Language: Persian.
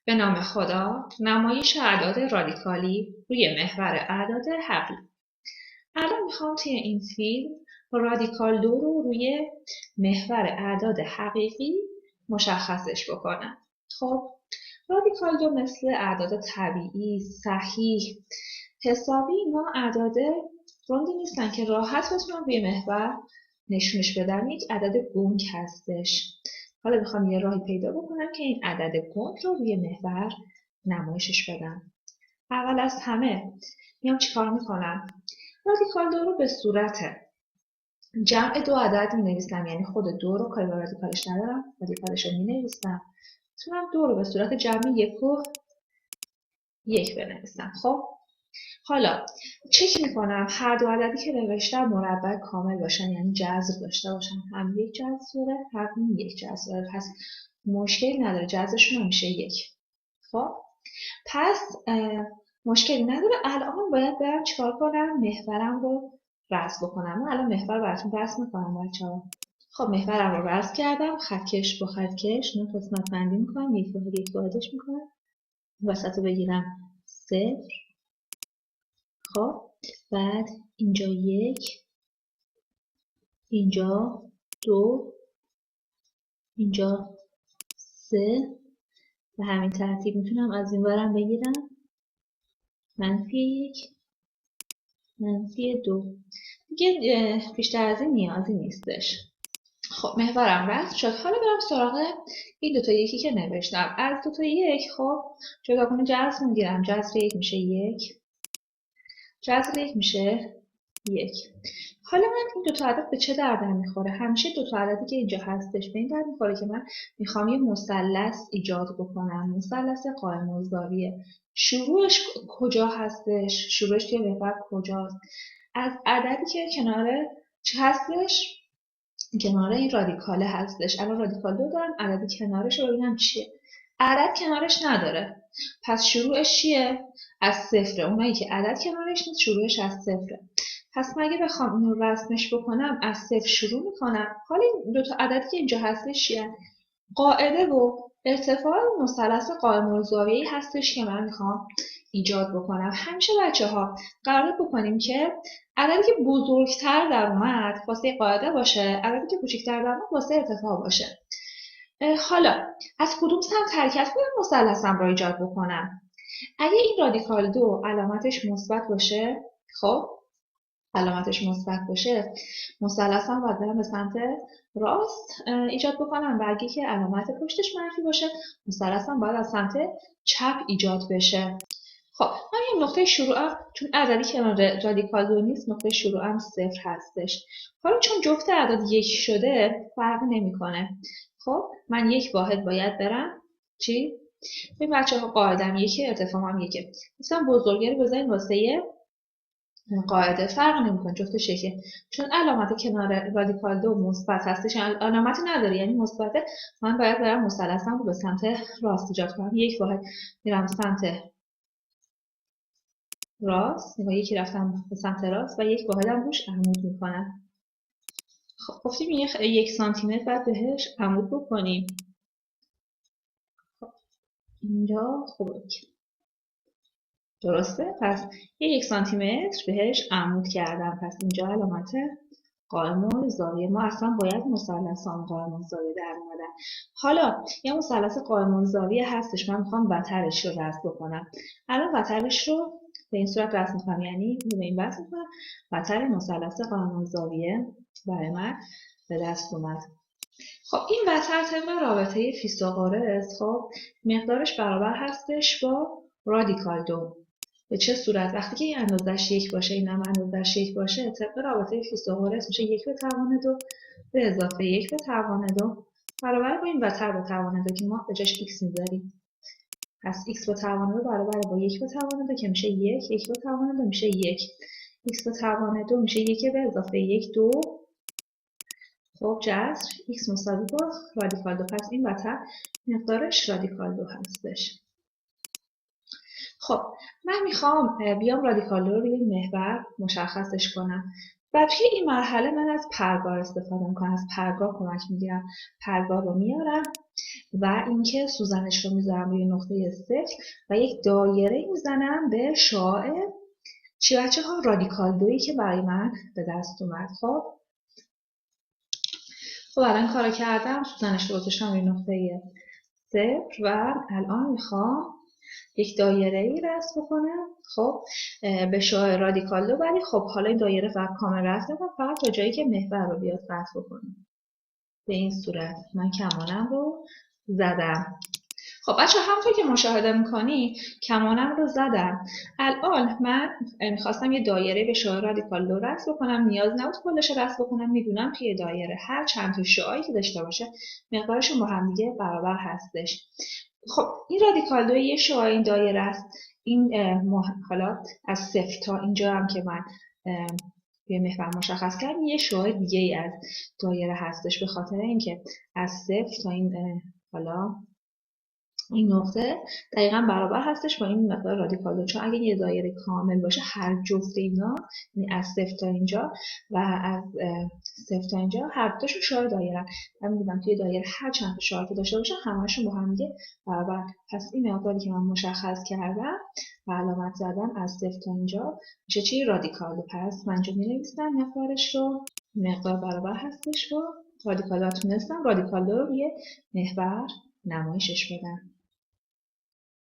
به نام خدا، نمایش اعداد رادیکالی روی محور اعداد حقیقی. الان میخوام توی این فیلم رادیکال 2 رو روی محور اعداد حقیقی مشخصش بکنم. خب رادیکال 2 مثل اعداد طبیعی، صحیح، حسابی، اینا اعداد روندی نیستن که راحت بتونم روی محور نشونش بدم. یک عدد گنگ هستش. حالا میخوام یه راهی پیدا بکنم که این عدد گنگ رو روی محور نمایشش بدم. اول از همه میام چیکار میکنم؟ رادیکال 2 رو به صورت جمع دو عدد می نویسم، یعنی خود 2 رو کاری با رادیکالش ندارم، رادیکالش رو می نویسم. میتونم 2 رو به صورت جمع 1 و 1 بنویسم. خب حالا چک میکنم هر دو عددی که نوشتم مربع کامل باشن، یعنی جذر داشته باشن. هم یک جذر داره، هم یک جذر داره، پس مشکلی نداره، جذرشون میشه 1. خب پس مشکلی نداره. الان باید برم چیکار کنم؟ محورم رو رسم بکنم. من الان محور براتون رسم میکنم بچه‌ها. خب محورم رو رسم کردم، خطکش با خطکش اینو قسمت بندی میکنم، یک واحدش میکنم، وسط رو بگیرم 0. خب بعد اینجا 1، اینجا 2، اینجا 3 و همین ترتیب میتونم از این ورم بگیرم -1، -2. دیگه بیشتر از این نیازی نیستش. خب محورم رسم شد. حالا برم سراغ این دوتا یکی که نوشتم. از دوتا 1 خب جداگانه جذر میگیرم. جذر 1 میشه 1، جذر 1 میشه 1. حالا من این دوتا عدد به چه دردم میخوره؟ همیشه دوتا عددی که اینجا هستش به این درد میخوره که من میخوام یه مثلث ایجاد بکنم. مثلث قائم الزاویه. شروعش کجا هستش؟ شروعش توی محور کجاست؟ از عددی که کنار چه هستش؟ کنار این رادیکاله هستش. الان رادیکال 2 دارم، عددی کنارش رو ببینم چیه. عدد کنارش نداره، پس شروعش چیه؟ از 0. اونایی که عدد کنارش نیست شروعش از 0. پس مگه بخوام اینو رسمش بکنم از 0 شروع میکنم. حالا این دوتا عددی که اینجا هستش چیه؟ قاعده و ارتفاع مثلث قائم الزاویه‌ای هستش که من میخوام ایجاد بکنم. همیشه بچه‌ها قرار بکنیم که عددی که بزرگتر در اومد واسه قاعده باشه، عددی که کوچکتر در اومد واسه ارتفاع باشه. حالا از کدوم سمت حرکت کنم مثلثم رو ایجاد بکنم؟ اگه این رادیکال 2 علامتش مثبت باشه، خب علامتش مثبت باشه مثلثم باید برم به سمت راست ایجاد بکنم و اگه که علامت پشتش منفی باشه مثلثم باید از سمت چپ ایجاد بشه. خب من یه نقطه شروعم، چون عددی که رادیکال 2 نیست، نقطه شروعم 0 هستش. حالا چون جفت اعداد 1 شده فرق نمیکنه. خب من یک واحد باید برم چی؟ این بچه‌ها قاعدم 1، ارتفاعم 1. مثلا بزرگی رو بزنید واسه قاعده فرق نمیکنه، جفتش یکه. چون علامت کنار رادیکال 2 مثبت هستش، علامتی نداره یعنی مثبته. من باید برم مثلثم رو به سمت راست ایجاد کنم. یک واحد میرم سمت راست، یکی رفتم به سمت راست و یک واحدم روش عمود میکنم. خب گفتیم 1 سانتی متر باید بهش عمود بکنیم. خب اینجا خوبه درسته؟ پس 1 سانتی متر بهش عمود کردم. پس اینجا علامت قائم الزاویه. ما اصلا باید مثلثان قائم الزاویه در اومدن. حالا یه مثلث قائم الزاویه هستش، من میخوام وترش رو رسم بکنم. الان وترش رو به این صورت رسم میکنم، یعنی به این وصل میکنم. وتر مثلث قائم الزاویه برای من به دست اومد. خب این وتر طبق رابطه فیثاغورس خب مقدارش برابر هستش با رادیکال 2. به چه صورت؟ وقتی که این اندازش 1 باشه، این هم اندازش 1 باشه، طبق رابطه فیثاغورس میشه 1 به توان 2 به اضافه 1 به توان 2 برابر با این وتر به توان 2 که ما به جاش x میذاریم. پس x به توان 2 برابر با 1 به توان 2 که میشه 1. 1 به توان 2 میشه 1. x به توان 2 میشه 1 به اضافه 1 2. خب جذر x مساوی با رادیکال 2. پس این وتر مقدارش رادیکال 2 هستش. خب من میخوام بیام رادیکال 2 رو روی محور مشخصش کنم و توی این مرحله من از پرگار استفاده میکنم. از پرگار کمک میگیرم. پرگار رو میارم و اینکه سوزنش رو میذارم روی نقطه صفر و یک دایره میزنم به شعاع چی بچه ها؟ رادیکال دویی که برای من به دست اومد. خب الان کارو کردم، سوزنش رو گذاشتم روی نقطه صفر و الان میخوام یک دایره ای رسم بکنم. خب به شعاع رادیکال دو، ولی خب حالا این دایره فقط کامل رسم نکنم، فقط تا جایی که محور رو بیاد قطع بکنم. به این صورت من کمانم رو زدم. خب بچه همونطور که مشاهده میکنی کمانم رو زدم. الان من میخواستم یه دایره به شعاع رادیکال دو رسم بکنم، نیاز نبود کلش رسم بکنم. میدونم توی دایره هر چند تا شعاعی که داشته باشه مقدارشون با هم دیگه برابر هستش. خب این رادیکال دو یه شعاع این دایره است. این حالا از صفر تا اینجا هم که من یه محور مشخص کردم یه شعاع دیگه ای از دایره هستش، به خاطر اینکه از صفر تا این حالا این نقطه دقیقا برابر هستش با این مقدار رادیکال دو. چون اگه یه دایره کامل باشه هر جفت اینا، یعنی از صفر تا اینجا و از صفر تا اینجا هر دوتاشون شعاع دایره. من می‌دونم توی دایره هر چند تا شعاع که داشته باشه همه‌شون با هم دیگه برابر. پس این مقداری که من مشخص کردم و علامت زدم از صفر تا اینجا میشه چی؟ رادیکال دو. پس من اینجا می‌نویسم مقدارش رو، مقدار برابر هستش با رادیکال دو. تونستم رادیکال دو رو روی محور نمایشش بدم.